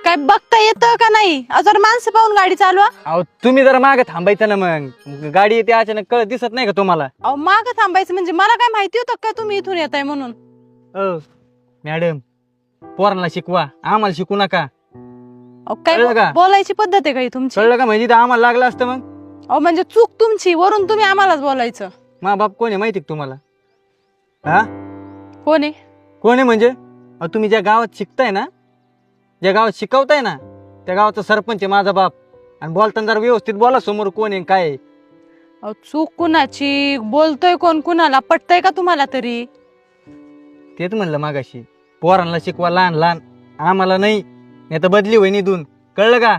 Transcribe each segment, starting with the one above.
काय बघता येतं का नाही? जर माणसं पाहून गाडी चालवा. अहो तुम्ही जरा मागे थांबायचं ना, मग गाडी येते अचानक, कळत दिसत नाही का तुम्हाला? अहो मागं थांबायचं म्हणजे मला काय माहिती होतं काय तुम्ही इथून येताय म्हणून? मॅडम, पोरांना शिकवा, आम्हाला शिकू नका. अहो कळलं का? काय बोलायची पद्धत आहे का ही तुमची? कळलं का? म्हणजे आम्हाला लागलं असतं मग. अहो म्हणजे चूक तुमची, वरून तुम्ही आम्हालाच बोलायचं. मा बाप कोण आहे माहिती का तुम्हाला? हा, कोण आहे? कोण आहे म्हणजे? अहो तुम्ही ज्या गावात शिकताय ना, ज्या गावात शिकवताय ना, त्या गावाचा सरपंच आहे माझा बाप. आणि बोलताना जरा व्यवस्थित बोला, समोर कोण आहे काय आहे. अहो चूक कुणाची? बोलतोय कोण कुणाला? पटतय का तुम्हाला तरी? तेच म्हणलं मागाशी, पोरांना शिकवा लहान लहान, आम्हाला नाही. नाही तर बदली होईन इथून. कळलं का?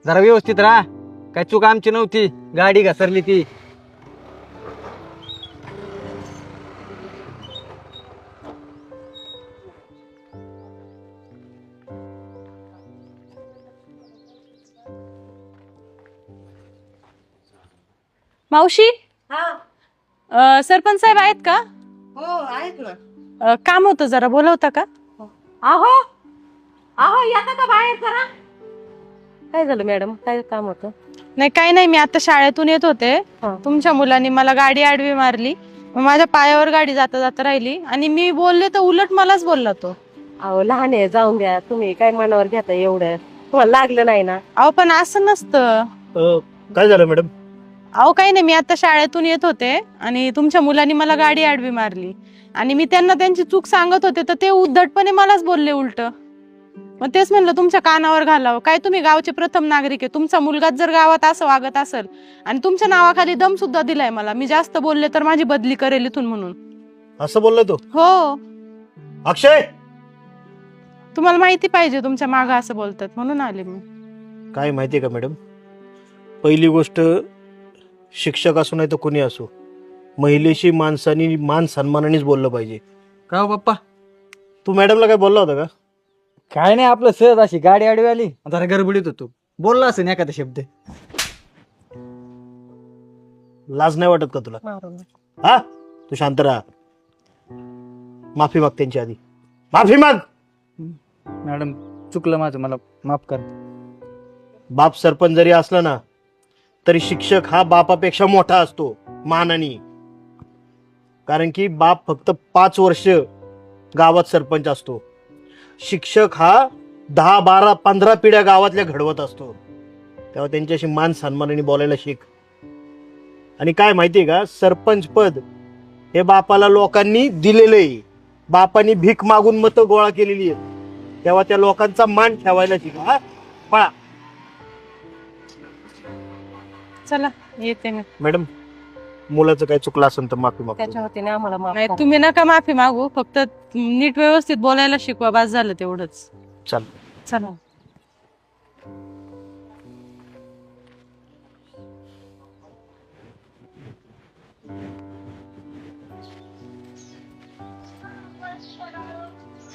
जरा व्यवस्थित राहा. काय चूक आमची नव्हती, गाडी घसरली ती. मावशी, सरपंच साहेब आहेत का? हो आहेत ना. काम होतं, जरा बोलवता का? आहो आहो येता का बाहेर जरा? काय झालं मॅडम, काय काम होतं? नाही काही नाही, मी आता शाळेतून येत होते. हा. तुमच्या मुलांनी मला गाडी आडवी मारली, मग माझ्या पायावर गाडी जाता जाता राहिली आणि मी बोलले तर उलट मलाच बोलला तो. अहो लहान आहे, जाऊन द्या. तुम्ही काय मनावर घेता एवढं? तुम्हाला लागलं नाही ना? अहो पण असं नसतं. काय झालं मॅडम? अहो काही नाही, मी आता शाळेतून येत होते आणि तुमच्या मुलांनी मला गाडी आडवी मारली आणि मी त्यांना त्यांची चूक सांगत होते, तर ते उद्धटपणे मलाच बोलले उलट. मग तेच म्हणलं तुमच्या कानावर घालावं. काय तुम्ही गावचे प्रथम नागरिक आहे, तुमचा मुलगाच जर गावात असं वागत असेल आणि तुमच्या नावाखाली दम सुद्धा दिलाय मला, मी जास्त बोलले तर माझी बदली करेल इथून म्हणून. असं बोलला तो? हो, अक्षय, तुम्हाला माहिती पाहिजे तुमच्या मागं असं बोलतात म्हणून आले मी. काय माहितीये का मॅडम, पहिली गोष्ट, शिक्षक असो नाही तर कोणी असो, महिलेशी माणसानी मान सन्मानानेच बोललं पाहिजे. का हो पप्पा? तू मॅडमला काय बोलला होता का? काय नाही, आपलं सहज अशी गाडी आडवी आली, जरा गडबडीत होतो, बोलला असेल एखादा शब्द. लाज नाही वाटत का तुला? हा, तू शांत राहा. माफी माग त्यांची आधी, माफी माग. मॅडम चुकलं माझं, मला माफ कर. बाप सरपंच जरी असला ना, तरी शिक्षक हा बापापेक्षा मोठा असतो मानाने. कारण की बाप फक्त 5 वर्ष गावात सरपंच असतो, शिक्षक हा 10, 12, 15 पिढ्या गावातल्या घडवत असतो. तेव्हा त्यांच्याशी मान सन्मानाने बोलायला शिक. आणि काय माहितीये का, सरपंच पद हे बापाला लोकांनी दिलेलं आहे. बापानी भीक मागून मतं गोळा केलेली आहेत. तेव्हा त्या लोकांचा मान ठेवायला शिका. हा, पळा. चला येते मी. मॅडम, मुलाचं काय चुकलं असेल तर माफी मागतो. त्याच्या वतीने आम्हाला माफ नाही करा. तुम्ही नका माफी मागू, फक्त नीट व्यवस्थित बोलायला शिकवा, बस झालं तेवढंच. चल. चला.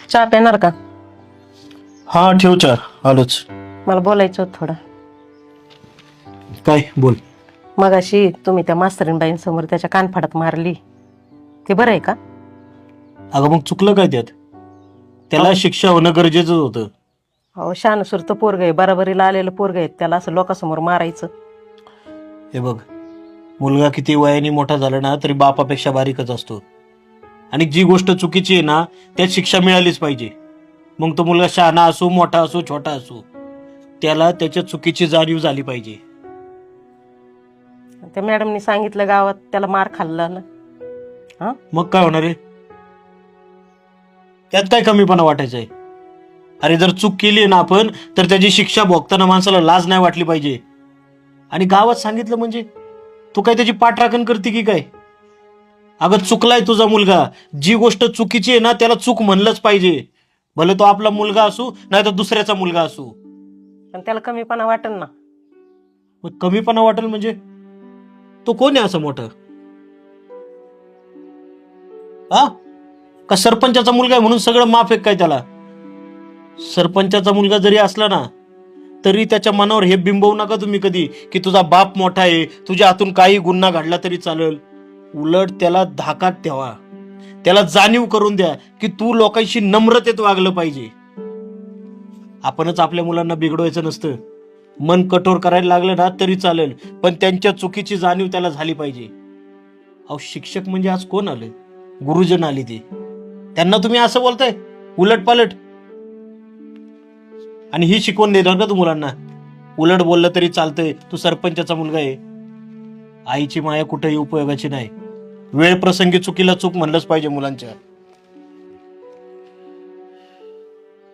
चहा पेणार का? हा ठेव चार, आलोच. मला बोलायचं होतं थोडं. काय बोल. मगाशी तुम्ही त्या मास्तरीनबाईंसमोर त्याच्या कानफाडात मारली, ते बरं आहे का? अगं मग चुकलं काय त्यात? त्याला शिक्षा होणं गरजेचं होतं. अहो शानसूरतं पोरग आहे, बराबरीला आलेलं पोरग आहे, त्याला असं लोकांसमोर मारायचं? हे बघ, मुलगा किती वयाने मोठा झाला ना तरी बापापेक्षा बारीकच असतो. आणि जी गोष्ट चुकीची आहे ना त्यात शिक्षा मिळालीच पाहिजे. मग तो मुलगा शहाणा असो, मोठा असो, छोटा असो, त्याला त्याच्या चुकीची जाणीव झाली पाहिजे. त्या मॅडमनी सांगितलं गावात त्याला मार खाल्ला ना. हा, मग काय होणार आहे? त्यात काय कमीपणा वाटायचा आहे? अरे जर चूक केली ना आपण, तर त्याची शिक्षा भोगताना माणसाला लाज नाही वाटली पाहिजे. आणि गावात सांगितलं म्हणजे तू काय त्याची पाठराखण करते की काय? अगं चुकलाय तुझा मुलगा, जी गोष्ट चुकीची आहे ना त्याला चूक म्हणलंच पाहिजे. भले तो आपला मुलगा असू नाही तर दुसऱ्याचा मुलगा असू. पण त्याला कमीपणा वाटेल ना. मग कमीपणा वाटेल म्हणजे तो कोण आहे असं मोठं? हा, का सरपंचाचा मुलगा आहे म्हणून सगळं माफ आहे काय त्याला? सरपंचाचा मुलगा जरी असला ना तरी त्याच्या मनावर हे बिंबवू नका तुम्ही कधी की तुझा बाप मोठा आहे, तुझ्या हातून काही गुन्हा घडला तरी चालेल. उलट त्याला धाकात ठेवा. त्याला जाणीव करून द्या की तू लोकांशी नम्रतेत वागलं पाहिजे. आपणच आपल्या मुलांना बिघडवायचं नसतं. मन कठोर करायला लागलं ना तरी चालेल, पण त्यांच्या चुकीची जाणीव त्याला झाली पाहिजे. अहो शिक्षक म्हणजे आज कोण आले? गुरुजन आली ते. त्यांना तुम्ही असं बोलताय उलट पालट, आणि ही शिकवण देणार का तू मुलांना? उलट बोललं तरी चालतंय, तू सरपंचाचा मुलगा आहे. आईची माया कुठेही उपयोगाची नाही. वेळ प्रसंगी चुकीला चूक म्हणलंच पाहिजे मुलांच्या.